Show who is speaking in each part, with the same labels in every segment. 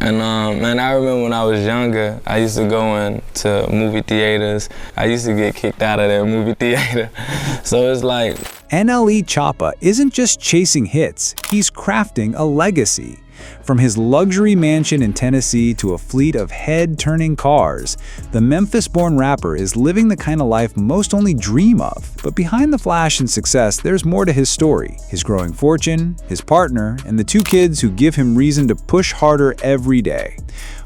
Speaker 1: And man, I remember when I was younger, I used to go into movie theaters. I used to get kicked out of that movie theater. So it's like,
Speaker 2: NLE Choppa isn't just chasing hits, he's crafting a legacy. From his luxury mansion in Tennessee to a fleet of head-turning cars, the Memphis-born rapper is living the kind of life most only dream of. But behind the flash and success, there's more to his story. His growing fortune, his partner, and the 2 kids who give him reason to push harder every day.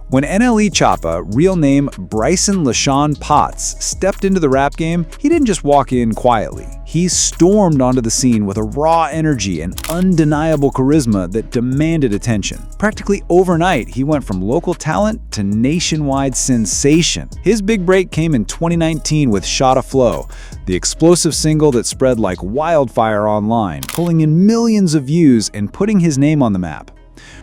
Speaker 2: When NLE Choppa, real name Bryson Lashun Potts, stepped into the rap game, he didn't just walk in quietly. He stormed onto the scene with a raw energy and undeniable charisma that demanded attention. Practically overnight, he went from local talent to nationwide sensation. His big break came in 2019 with Shotta Flow, the explosive single that spread like wildfire online, pulling in millions of views and putting his name on the map.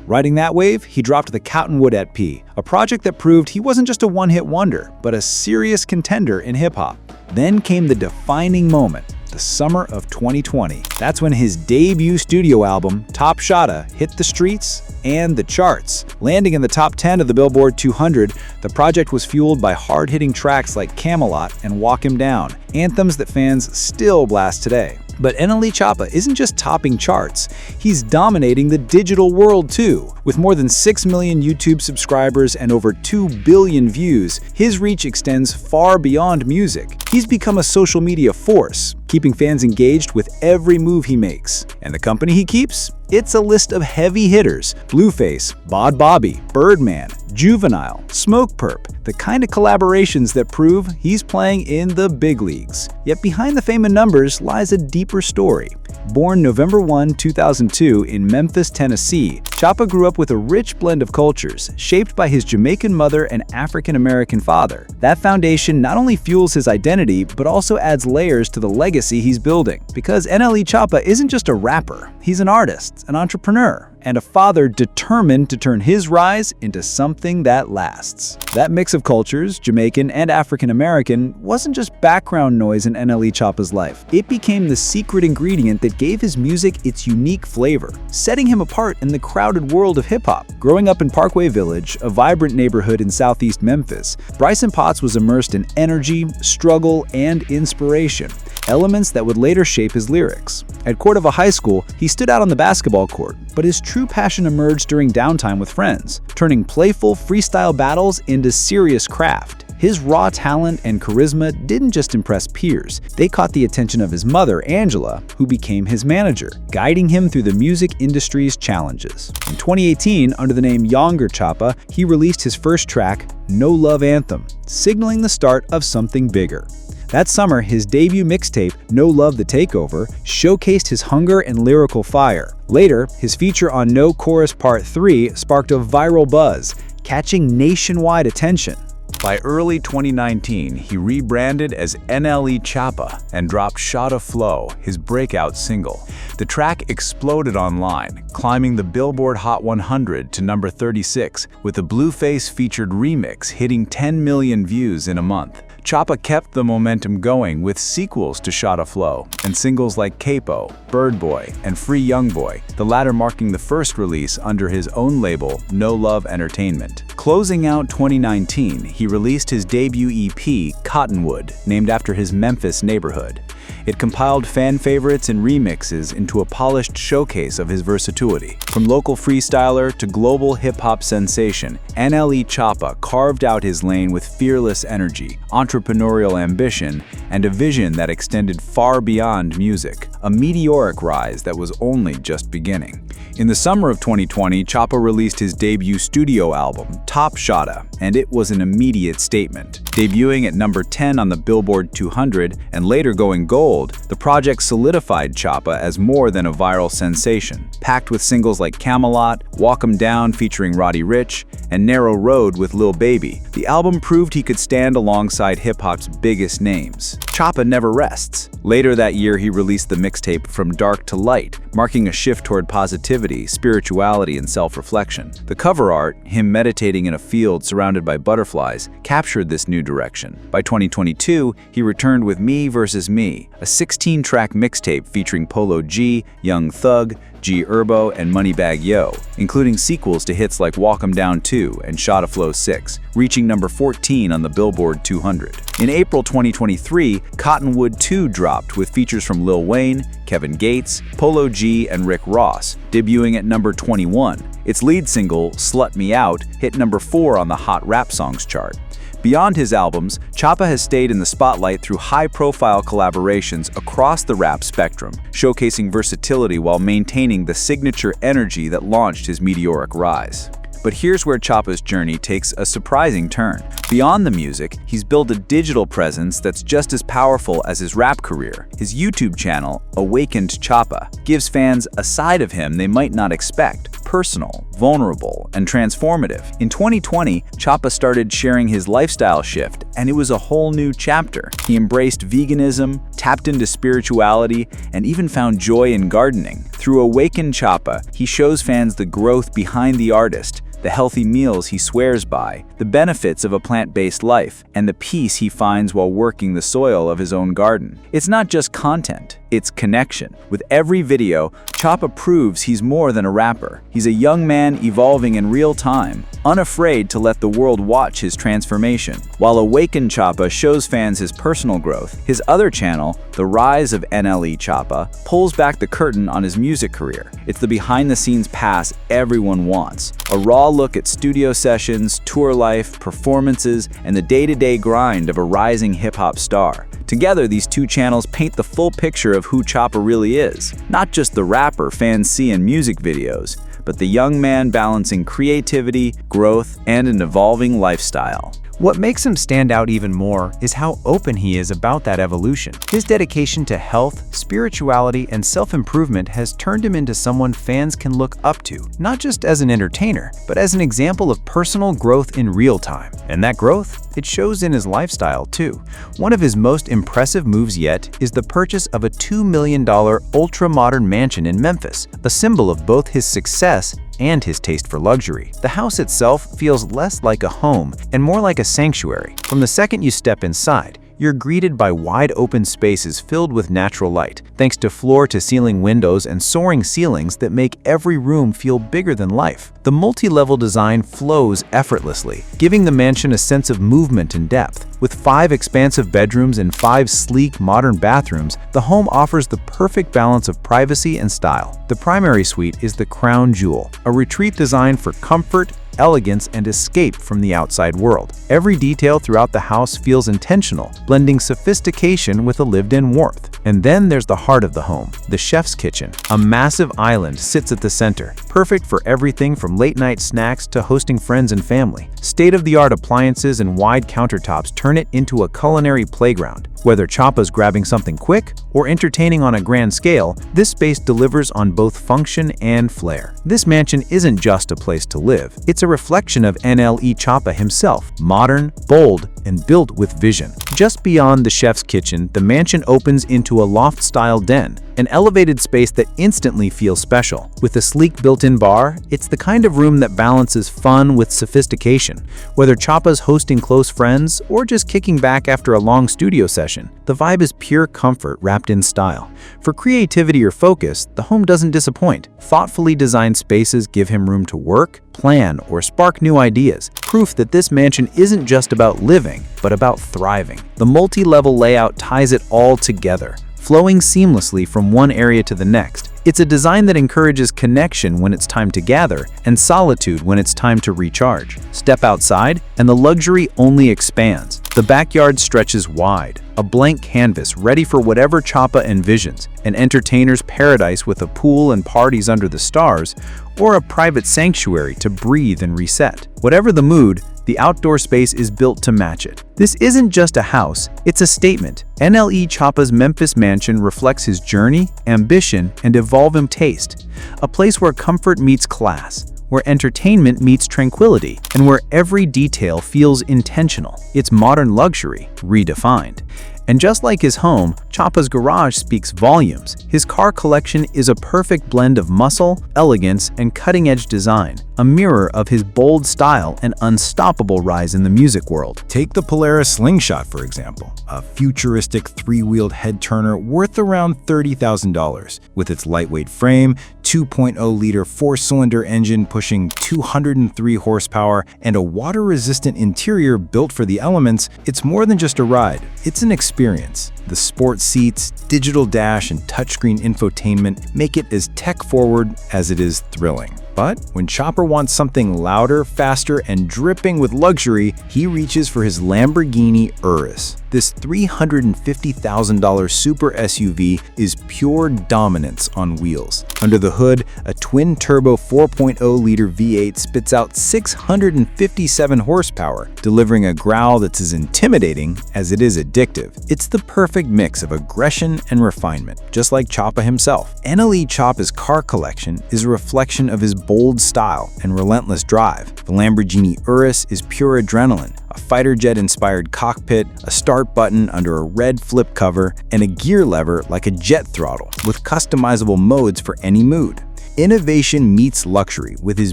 Speaker 2: Riding that wave, he dropped the Cottonwood EP, a project that proved he wasn't just a one-hit wonder, but a serious contender in hip-hop. Then came the defining moment, the summer of 2020. That's when his debut studio album, Top Shotta, hit the streets and the charts. Landing in the top 10 of the Billboard 200, the project was fueled by hard-hitting tracks like Camelot and Walk Him Down, anthems that fans still blast today. But NLE Choppa isn't just topping charts, he's dominating the digital world too. With more than 6 million YouTube subscribers and over 2 billion views, his reach extends far beyond music. He's become a social media force, keeping fans engaged with every move he makes. And the company he keeps? It's a list of heavy hitters: Blueface, Bod Bobby, Birdman, Juvenile, Smoke Perp, the kind of collaborations that prove he's playing in the big leagues. Yet behind the fame and numbers lies a deeper story. Born November 1, 2002 in Memphis, Tennessee, Choppa grew up with a rich blend of cultures, shaped by his Jamaican mother and African-American father. That foundation not only fuels his identity, but also adds layers to the legacy he's building. Because NLE Choppa isn't just a rapper, he's an artist, an entrepreneur, and a father determined to turn his rise into something that lasts. That mix of cultures, Jamaican and African-American, wasn't just background noise in NLE Choppa's life. It became the secret ingredient that gave his music its unique flavor, setting him apart in the crowded world of hip-hop. Growing up in Parkway Village, a vibrant neighborhood in southeast Memphis, Bryson Potts was immersed in energy, struggle, and inspiration, elements that would later shape his lyrics. At Cordova High School, he stood out on the basketball court, but his true passion emerged during downtime with friends, turning playful freestyle battles into serious craft. His raw talent and charisma didn't just impress peers, they caught the attention of his mother, Angela, who became his manager, guiding him through the music industry's challenges. In 2018, under the name Younger Choppa, he released his first track, No Love Anthem, signaling the start of something bigger. That summer, his debut mixtape, No Love the Takeover, showcased his hunger and lyrical fire. Later, his feature on No Chorus Part 3 sparked a viral buzz, catching nationwide attention. By early 2019, he rebranded as NLE Choppa and dropped Shotta Flow, his breakout single. The track exploded online, climbing the Billboard Hot 100 to number 36, with a Blueface-featured remix hitting 10 million views in a month. Choppa kept the momentum going with sequels to Shotta Flow and singles like Capo, Bird Boy, and Free Young Boy, the latter marking the first release under his own label, No Love Entertainment. Closing out 2019, he released his debut EP, Cottonwood, named after his Memphis neighborhood. It compiled fan favorites and remixes into a polished showcase of his versatility. From local freestyler to global hip-hop sensation, NLE Choppa carved out his lane with fearless energy, entrepreneurial ambition, and a vision that extended far beyond music, a meteoric rise that was only just beginning. In the summer of 2020, Choppa released his debut studio album, Top Shotta, and it was an immediate statement. Debuting at number 10 on the Billboard 200 and later going gold, the project solidified Choppa as more than a viral sensation. Packed with singles like Camelot, Walk 'Em Down featuring Roddy Ricch, and Narrow Road with Lil Baby, the album proved he could stand alongside hip-hop's biggest names. Choppa never rests. Later that year, he released the mixtape From Dark to Light, marking a shift toward positivity, spirituality, and self-reflection. The cover art, him meditating in a field surrounded by butterflies, captured this new direction. By 2022, he returned with Me vs. Me, a 16-track mixtape featuring Polo G, Young Thug, G Herbo, and Moneybagg Yo, including sequels to hits like Walk 'Em Down 2 and Shotta Flow 6, reaching number 14 on the Billboard 200. In April 2023, Cottonwood 2 dropped with features from Lil Wayne, Kevin Gates, Polo G, and Rick Ross, debuting at number 21. Its lead single, Slut Me Out, hit number 4 on the Hot Rap Songs chart. Beyond his albums, Choppa has stayed in the spotlight through high-profile collaborations across the rap spectrum, showcasing versatility while maintaining the signature energy that launched his meteoric rise. But here's where Choppa's journey takes a surprising turn. Beyond the music, he's built a digital presence that's just as powerful as his rap career. His YouTube channel, Awakened Choppa, gives fans a side of him they might not expect. Personal, vulnerable, and transformative. In 2020, Choppa started sharing his lifestyle shift, and it was a whole new chapter. He embraced veganism, tapped into spirituality, and even found joy in gardening. Through Awaken Choppa, he shows fans the growth behind the artist, the healthy meals he swears by, the benefits of a plant-based life, and the peace he finds while working the soil of his own garden. It's not just content, it's connection. With every video, Choppa proves he's more than a rapper. He's a young man evolving in real time, unafraid to let the world watch his transformation. While Awaken Choppa shows fans his personal growth, his other channel, The Rise of NLE Choppa, pulls back the curtain on his music career. It's the behind-the-scenes pass everyone wants. A raw look at studio sessions, tour life, performances, and the day-to-day grind of a rising hip-hop star. Together, these two channels paint the full picture of who Choppa really is. Not just the rapper fans see in music videos, but the young man balancing creativity, growth, and an evolving lifestyle.
Speaker 3: What makes him stand out even more is how open he is about that evolution. His dedication to health, spirituality, and self-improvement has turned him into someone fans can look up to, not just as an entertainer, but as an example of personal growth in real time. And that growth, it shows in his lifestyle too. One of his most impressive moves yet is the purchase of a $2 million ultra-modern mansion in Memphis, a symbol of both his success and his taste for luxury. The house itself feels less like a home and more like a sanctuary. From the second you step inside, you're greeted by wide open spaces filled with natural light, thanks to floor-to-ceiling windows and soaring ceilings that make every room feel bigger than life. The multi-level design flows effortlessly, giving the mansion a sense of movement and depth. With 5 expansive bedrooms and 5 sleek, modern bathrooms, the home offers the perfect balance of privacy and style. The primary suite is the crown jewel, a retreat designed for comfort, elegance, and escape from the outside world. Every detail throughout the house feels intentional, blending sophistication with a lived-in warmth. And then there's the heart of the home, the chef's kitchen. A massive island sits at the center, perfect for everything from late-night snacks to hosting friends and family. State-of-the-art appliances and wide countertops turn it into a culinary playground. Whether Choppa's grabbing something quick or entertaining on a grand scale, this space delivers on both function and flair. This mansion isn't just a place to live, it's a reflection of NLE Choppa himself, modern, bold, and built with vision. Just beyond the chef's kitchen, the mansion opens into a loft-style den, an elevated space that instantly feels special. With a sleek built-in bar, it's the kind of room that balances fun with sophistication. Whether Choppa's hosting close friends or just kicking back after a long studio session, the vibe is pure comfort wrapped in style. For creativity or focus, the home doesn't disappoint. Thoughtfully designed spaces give him room to work, plan, or spark new ideas. Proof that this mansion isn't just about living, but about thriving. The multi-level layout ties it all together, flowing seamlessly from one area to the next. It's a design that encourages connection when it's time to gather and solitude when it's time to recharge. Step outside, and the luxury only expands. The backyard stretches wide, a blank canvas ready for whatever Choppa envisions, an entertainer's paradise with a pool and parties under the stars, or a private sanctuary to breathe and reset. Whatever the mood, the outdoor space is built to match it. This isn't just a house, it's a statement. NLE Choppa's Memphis mansion reflects his journey, ambition, and evolving taste. A place where comfort meets class, where entertainment meets tranquility, and where every detail feels intentional. It's modern luxury, redefined. And just like his home, Choppa's garage speaks volumes. His car collection is a perfect blend of muscle, elegance, and cutting-edge design. a mirror of his bold style and unstoppable rise in the music world.
Speaker 2: Take the Polaris Slingshot, for example, a futuristic three-wheeled head-turner worth around $30,000. With its lightweight frame, 2.0-liter four-cylinder engine pushing 203 horsepower, and a water-resistant interior built for the elements, it's more than just a ride, it's an experience. The sport seats, digital dash, and touchscreen infotainment make it as tech-forward as it is thrilling. But when Chopper wants something louder, faster, and dripping with luxury, he reaches for his Lamborghini Urus. This $350,000 super SUV is pure dominance on wheels. Under the hood, a twin-turbo 4.0-liter V8 spits out 657 horsepower, delivering a growl that's as intimidating as it is addictive. It's the perfect mix of aggression and refinement, just like Choppa himself. NLE Choppa's car collection is a reflection of his bold style and relentless drive. The Lamborghini Urus is pure adrenaline, a fighter jet-inspired cockpit, a start button under a red flip cover, and a gear lever like a jet throttle, with customizable modes for any mood. Innovation meets luxury with his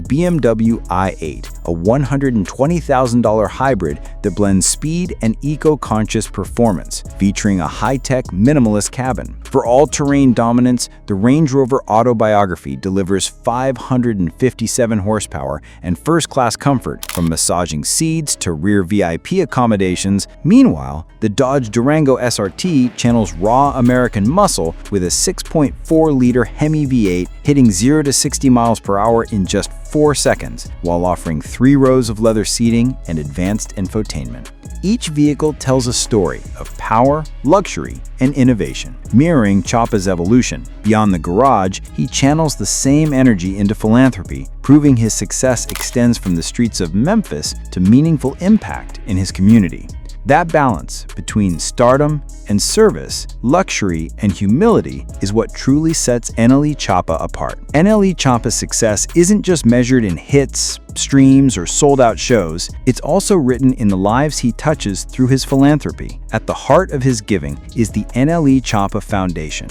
Speaker 2: BMW i8, a $120,000 hybrid that blends speed and eco-conscious performance, featuring a high-tech minimalist cabin. For all-terrain dominance, the Range Rover Autobiography delivers 557 horsepower and first-class comfort, from massaging seats to rear VIP accommodations. Meanwhile, the Dodge Durango SRT channels raw American muscle with a 6.4-liter Hemi V8 hitting 0 to 60 miles per hour in just 4 seconds, while offering 3 rows of leather seating and advanced infotainment. Each vehicle tells a story of power, luxury, and innovation, mirroring Choppa's evolution. Beyond the garage, he channels the same energy into philanthropy, proving his success extends from the streets of Memphis to meaningful impact in his community. That balance between stardom and service, luxury and humility is what truly sets NLE Choppa apart. NLE Choppa's success isn't just measured in hits, streams, or sold-out shows, it's also written in the lives he touches through his philanthropy. At the heart of his giving is the NLE Choppa Foundation,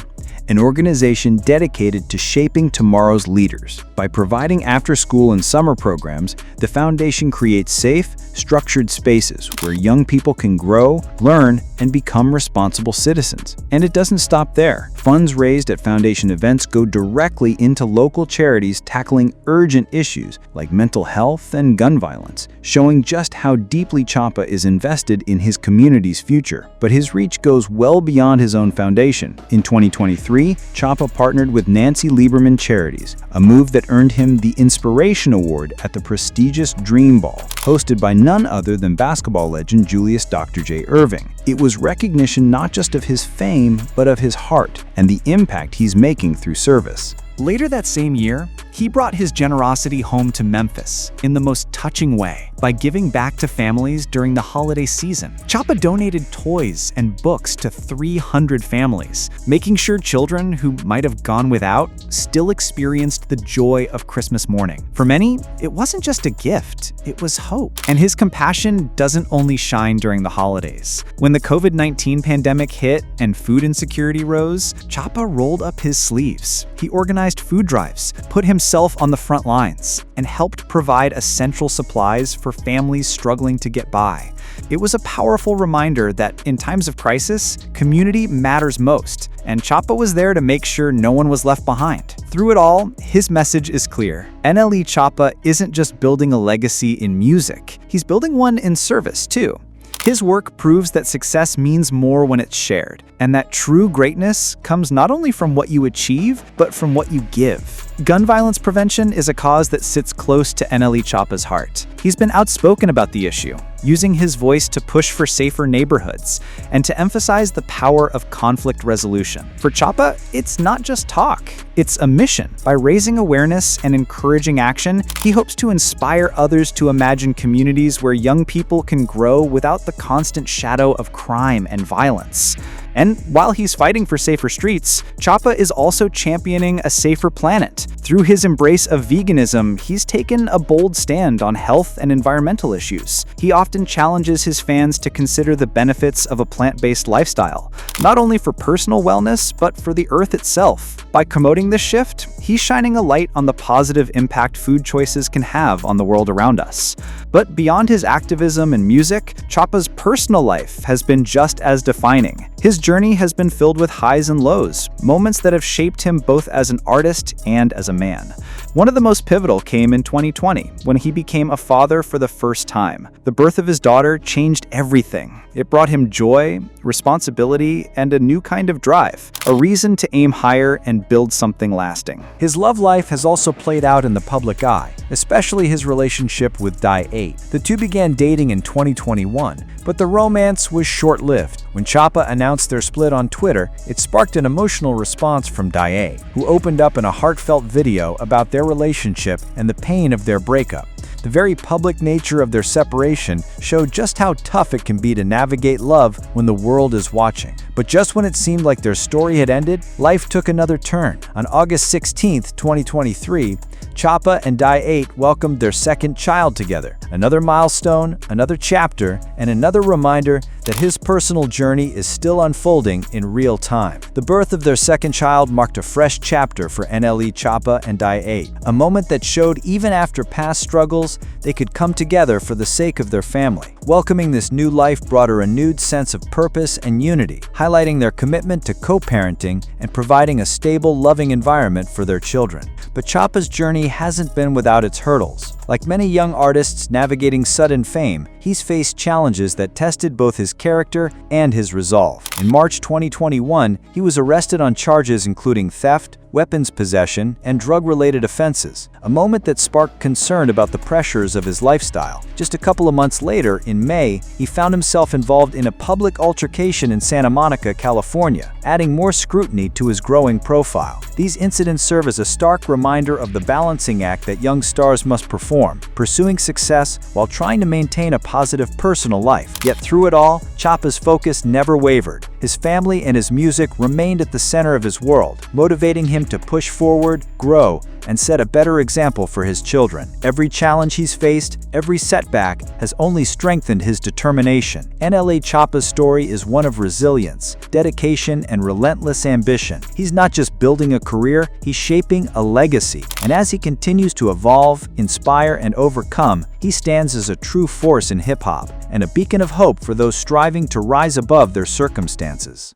Speaker 2: an organization dedicated to shaping tomorrow's leaders. By providing after-school and summer programs, the foundation creates safe, structured spaces where young people can grow, learn, and become responsible citizens. And it doesn't stop there. Funds raised at foundation events go directly into local charities tackling urgent issues like mental health and gun violence, showing just how deeply Choppa is invested in his community's future. But his reach goes well beyond his own foundation. In 2023, Choppa partnered with Nancy Lieberman Charities, a move that earned him the Inspiration Award at the prestigious Dream Ball, hosted by none other than basketball legend Julius Dr. J. Irving. It was recognition not just of his fame, but of his heart and the impact he's making through service.
Speaker 3: Later that same year, he brought his generosity home to Memphis in the most touching way by giving back to families during the holiday season. Choppa donated toys and books to 300 families, making sure children who might have gone without still experienced the joy of Christmas morning. For many, it wasn't just a gift, it was hope. And his compassion doesn't only shine during the holidays. When the COVID-19 pandemic hit and food insecurity rose, Choppa rolled up his sleeves. He organized food drives, put himself on the front lines, and helped provide essential supplies for families struggling to get by. It was a powerful reminder that in times of crisis, community matters most, and Choppa was there to make sure no one was left behind. Through it all, his message is clear. NLE Choppa isn't just building a legacy in music, he's building one in service too. His work proves that success means more when it's shared, and that true greatness comes not only from what you achieve, but from what you give. Gun violence prevention is a cause that sits close to NLE Choppa's heart. He's been outspoken about the issue, using his voice to push for safer neighborhoods and to emphasize the power of conflict resolution. For Choppa, it's not just talk, it's a mission. By raising awareness and encouraging action, he hopes to inspire others to imagine communities where young people can grow without the constant shadow of crime and violence. And while he's fighting for safer streets, Choppa is also championing a safer planet. Through his embrace of veganism, he's taken a bold stand on health and environmental issues. He often challenges his fans to consider the benefits of a plant-based lifestyle, not only for personal wellness, but for the Earth itself. By promoting this shift, he's shining a light on the positive impact food choices can have on the world around us. But beyond his activism and music, Choppa's personal life has been just as defining. His journey has been filled with highs and lows, moments that have shaped him both as an artist and as a man. One of the most pivotal came in 2020, when he became a father for the first time. The birth of his daughter changed everything. It brought him joy, responsibility, and a new kind of drive, a reason to aim higher and build something lasting.
Speaker 2: His love life has also played out in the public eye, especially his relationship with Die-8. The two began dating in 2021, but the romance was short-lived. When Choppa announced their split on Twitter, it sparked an emotional response from Die-8, who opened up in a heartfelt video about their relationship and the pain of their breakup. The very public nature of their separation showed just how tough it can be to navigate love when the world is watching. But just when it seemed like their story had ended, life took another turn. On August 16, 2023, Choppa and Die-8 welcomed their second child together. Another milestone, another chapter, and another reminder that his personal journey is still unfolding in real time. The birth of their second child marked a fresh chapter for NLE Choppa and Die-8, a moment that showed even after past struggles, they could come together for the sake of their family. Welcoming this new life brought a renewed sense of purpose and unity, highlighting their commitment to co-parenting and providing a stable, loving environment for their children. But Choppa's journey hasn't been without its hurdles. Like many young artists navigating sudden fame, he's faced challenges that tested both his character and his resolve. In March 2021, he was arrested on charges including theft, weapons possession, and drug-related offenses, a moment that sparked concern about the pressures of his lifestyle. Just a couple of months later, in May, he found himself involved in a public altercation in Santa Monica, California, adding more scrutiny to his growing profile. These incidents serve as a stark reminder of the balancing act that young stars must perform, pursuing success while trying to maintain a positive personal life. Yet through it all, Choppa's focus never wavered. His family and his music remained at the center of his world, motivating him to push forward, grow, and set a better example for his children. Every challenge he's faced, every setback, has only strengthened his determination. NLE Choppa's story is one of resilience, dedication, and relentless ambition. He's not just building a career, he's shaping a legacy. And as he continues to evolve, inspire, and overcome, he stands as a true force in hip-hop and a beacon of hope for those striving to rise above their circumstances.